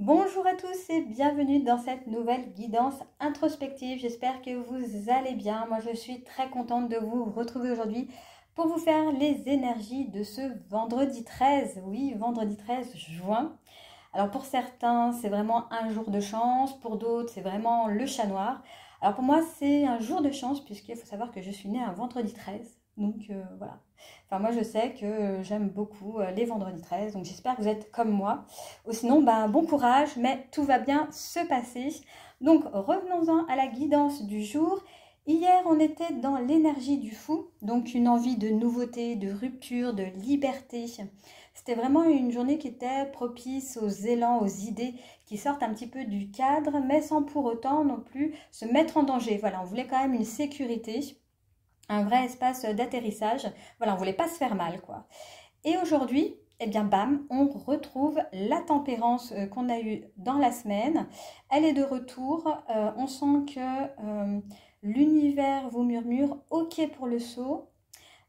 Bonjour à tous et bienvenue dans cette nouvelle guidance introspective. J'espère que vous allez bien. Moi, je suis très contente de vous retrouver aujourd'hui pour vous faire les énergies de ce vendredi 13. Oui, vendredi 13 juin. Alors pour certains, c'est vraiment un jour de chance. Pour d'autres, c'est vraiment le chat noir. Alors pour moi, c'est un jour de chance puisqu'il faut savoir que je suis née un vendredi 13. Donc voilà. Enfin moi je sais que j'aime beaucoup les vendredis 13. Donc j'espère que vous êtes comme moi. Ou sinon, ben, bon courage, mais tout va bien se passer. Donc revenons-en à la guidance du jour. Hier, on était dans l'énergie du fou, donc une envie de nouveauté, de rupture, de liberté. C'était vraiment une journée qui était propice aux élans, aux idées qui sortent un petit peu du cadre, mais sans pour autant non plus se mettre en danger. Voilà, on voulait quand même une sécurité, un vrai espace d'atterrissage. Voilà, on voulait pas se faire mal, quoi. Et aujourd'hui, eh bien bam, on retrouve la tempérance qu'on a eue dans la semaine. Elle est de retour. On sent que l'univers vous murmure OK pour le saut,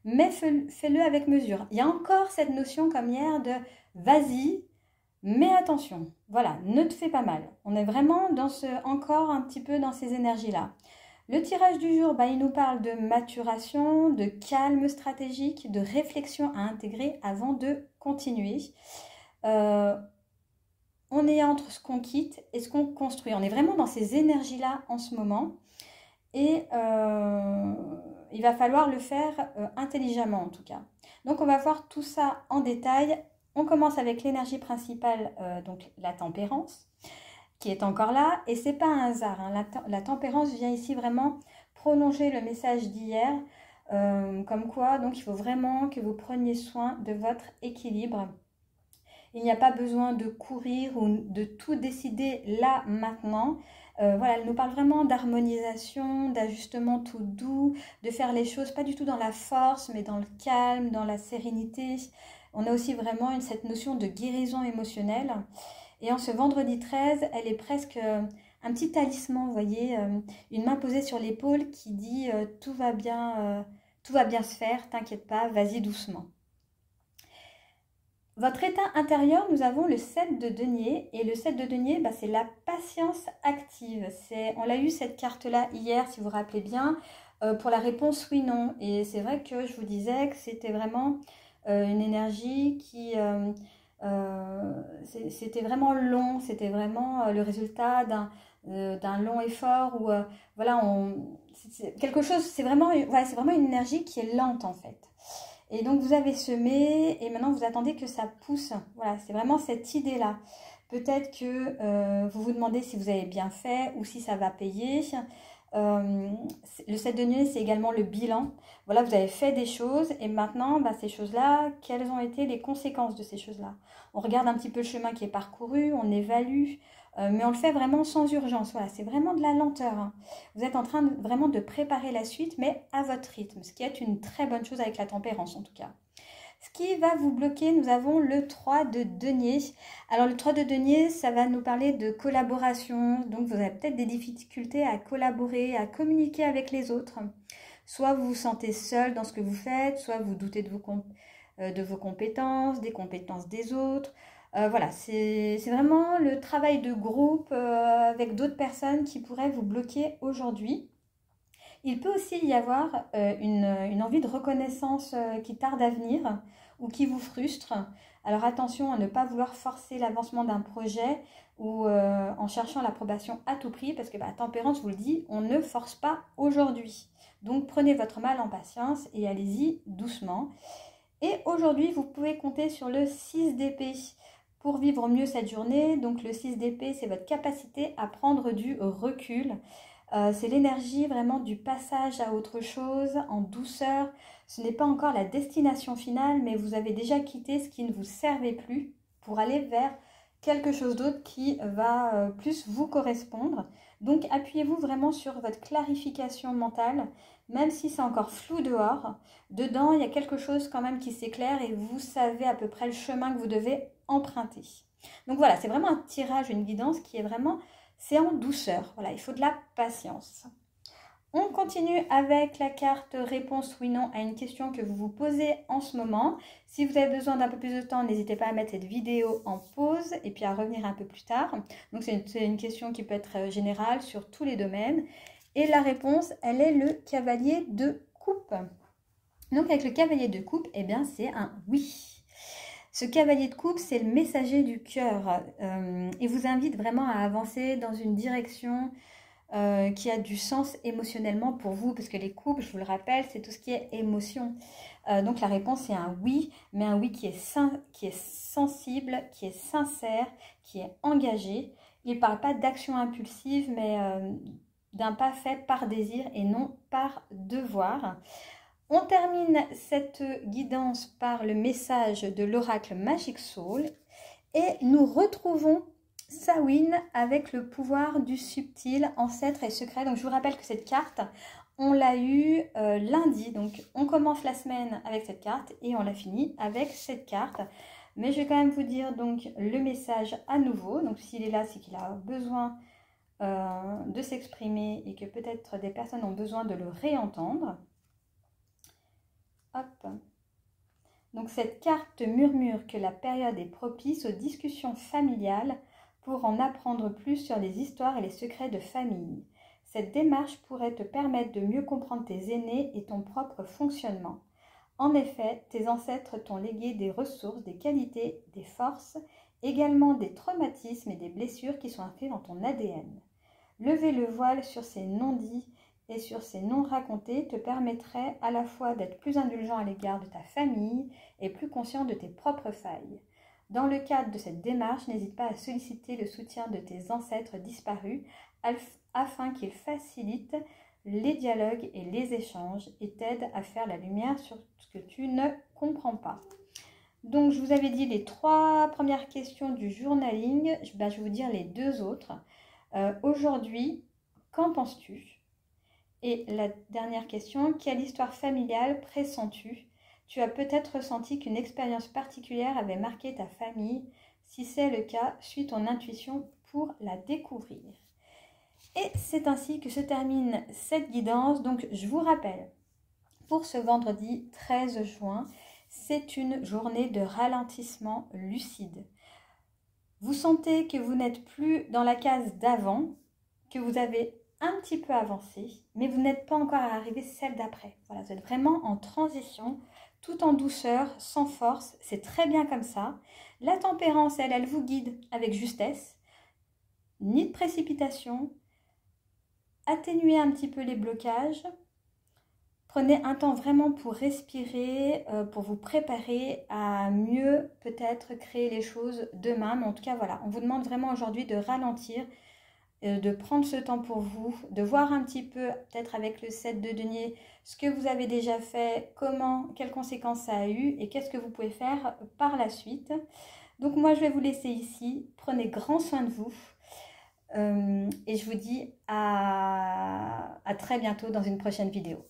mais fais-le avec mesure. Il y a encore cette notion comme hier de vas-y, mais attention. Voilà, ne te fais pas mal. On est vraiment encore un petit peu dans ces énergies-là. Le tirage du jour, il nous parle de maturation, de calme stratégique, de réflexion à intégrer avant de continuer. On est entre ce qu'on quitte et ce qu'on construit. On est vraiment dans ces énergies-là en ce moment. Et il va falloir le faire intelligemment en tout cas. Donc on va voir tout ça en détail. On commence avec l'énergie principale, donc la tempérance, qui est encore là, et c'est pas un hasard. Hein. La tempérance vient ici vraiment prolonger le message d'hier, comme quoi donc il faut vraiment que vous preniez soin de votre équilibre. Il n'y a pas besoin de courir ou de tout décider là maintenant. Voilà, elle nous parle vraiment d'harmonisation, d'ajustement tout doux, de faire les choses pas du tout dans la force, mais dans le calme, dans la sérénité. On a aussi vraiment cette notion de guérison émotionnelle. Et en ce vendredi 13, elle est presque un petit talisman, vous voyez, une main posée sur l'épaule qui dit tout va bien se faire, t'inquiète pas, vas-y doucement. Votre état intérieur, nous avons le 7 de denier. Et le 7 de denier, c'est la patience active. On l'a eu cette carte-là hier, si vous vous rappelez bien, pour la réponse oui-non. Et c'est vrai que je vous disais que c'était vraiment une énergie qui... c'était vraiment long, c'était vraiment le résultat d'un long effort où voilà, quelque chose, c'est vraiment une énergie qui est lente en fait. Et donc vous avez semé et maintenant vous attendez que ça pousse. Voilà, c'est vraiment cette idée-là. Peut-être que vous vous demandez si vous avez bien fait ou si ça va payer. Le 7 de denier, c'est également le bilan. Voilà, vous avez fait des choses et maintenant, ces choses-là, quelles ont été les conséquences de ces choses-là? On regarde un petit peu le chemin qui est parcouru, on évalue, mais on le fait vraiment sans urgence. Voilà, c'est vraiment de la lenteur. Hein. Vous êtes en train vraiment de préparer la suite, mais à votre rythme, ce qui est une très bonne chose avec la tempérance en tout cas. Ce qui va vous bloquer, nous avons le 3 de denier. Alors le 3 de denier, ça va nous parler de collaboration. Donc vous avez peut-être des difficultés à collaborer, à communiquer avec les autres. Soit vous vous sentez seul dans ce que vous faites, soit vous doutez de vos compétences, des compétences des autres. Voilà, c'est vraiment le travail de groupe avec d'autres personnes qui pourraient vous bloquer aujourd'hui. Il peut aussi y avoir une envie de reconnaissance qui tarde à venir ou qui vous frustre. Alors attention à ne pas vouloir forcer l'avancement d'un projet ou en cherchant l'approbation à tout prix parce que Tempérance vous le dit, on ne force pas aujourd'hui. Donc prenez votre mal en patience et allez-y doucement. Et aujourd'hui, vous pouvez compter sur le 6 d'épée pour vivre mieux cette journée. Donc le 6 d'épée, c'est votre capacité à prendre du recul. C'est l'énergie vraiment du passage à autre chose, en douceur. Ce n'est pas encore la destination finale, mais vous avez déjà quitté ce qui ne vous servait plus pour aller vers quelque chose d'autre qui va plus vous correspondre. Donc appuyez-vous vraiment sur votre clarification mentale, même si c'est encore flou dehors. Dedans, il y a quelque chose quand même qui s'éclaire et vous savez à peu près le chemin que vous devez emprunter. Donc voilà, c'est vraiment un tirage, une guidance qui est vraiment... C'est en douceur, voilà, il faut de la patience. On continue avec la carte réponse oui/non à une question que vous vous posez en ce moment. Si vous avez besoin d'un peu plus de temps, n'hésitez pas à mettre cette vidéo en pause et puis à revenir un peu plus tard. Donc c'est une question qui peut être générale sur tous les domaines. Et la réponse, elle est le cavalier de coupe. Donc avec le cavalier de coupe, eh bien c'est un oui. Ce cavalier de coupe, c'est le messager du cœur. Il vous invite vraiment à avancer dans une direction qui a du sens émotionnellement pour vous, parce que les couples, je vous le rappelle, c'est tout ce qui est émotion. Donc la réponse c'est un oui, mais un oui qui est sensible, qui est sincère, qui est engagé. Il ne parle pas d'action impulsive, mais d'un pas fait par désir et non par devoir. On termine cette guidance par le message de l'oracle Magic Soul et nous retrouvons Samhain avec le pouvoir du subtil, ancêtre et secret. Donc je vous rappelle que cette carte, on l'a eue lundi. Donc on commence la semaine avec cette carte et on la finit avec cette carte. Mais je vais quand même vous dire donc le message à nouveau. Donc s'il est là, c'est qu'il a besoin de s'exprimer et que peut-être des personnes ont besoin de le réentendre. Hop. Donc cette carte murmure que la période est propice aux discussions familiales pour en apprendre plus sur les histoires et les secrets de famille. Cette démarche pourrait te permettre de mieux comprendre tes aînés et ton propre fonctionnement. En effet, tes ancêtres t'ont légué des ressources, des qualités, des forces, également des traumatismes et des blessures qui sont inscrits dans ton ADN. Lever le voile sur ces non-dits et sur ces non-racontés te permettrait à la fois d'être plus indulgent à l'égard de ta famille et plus conscient de tes propres failles. Dans le cadre de cette démarche, n'hésite pas à solliciter le soutien de tes ancêtres disparus afin qu'ils facilitent les dialogues et les échanges et t'aident à faire la lumière sur ce que tu ne comprends pas. Donc, je vous avais dit les 3 premières questions du journaling. Je vais vous dire les 2 autres. Aujourd'hui, qu'en penses-tu? Et la dernière question, quelle histoire familiale pressens-tu? Tu as peut-être ressenti qu'une expérience particulière avait marqué ta famille. Si c'est le cas, suis ton intuition pour la découvrir. Et c'est ainsi que se termine cette guidance. Donc, je vous rappelle, pour ce vendredi 13 juin, c'est une journée de ralentissement lucide. Vous sentez que vous n'êtes plus dans la case d'avant, que vous avez un petit peu avancé, mais vous n'êtes pas encore arrivé celle d'après. Voilà, vous êtes vraiment en transition, tout en douceur, sans force, c'est très bien comme ça. La tempérance, elle vous guide avec justesse, ni de précipitation, atténuez un petit peu les blocages, prenez un temps vraiment pour respirer, pour vous préparer à mieux peut-être créer les choses demain, mais en tout cas voilà, on vous demande vraiment aujourd'hui de ralentir, de prendre ce temps pour vous, de voir un petit peu, peut-être avec le 7 de denier, ce que vous avez déjà fait, comment, quelles conséquences ça a eu et qu'est-ce que vous pouvez faire par la suite. Donc moi, je vais vous laisser ici. Prenez grand soin de vous et je vous dis à très bientôt dans une prochaine vidéo.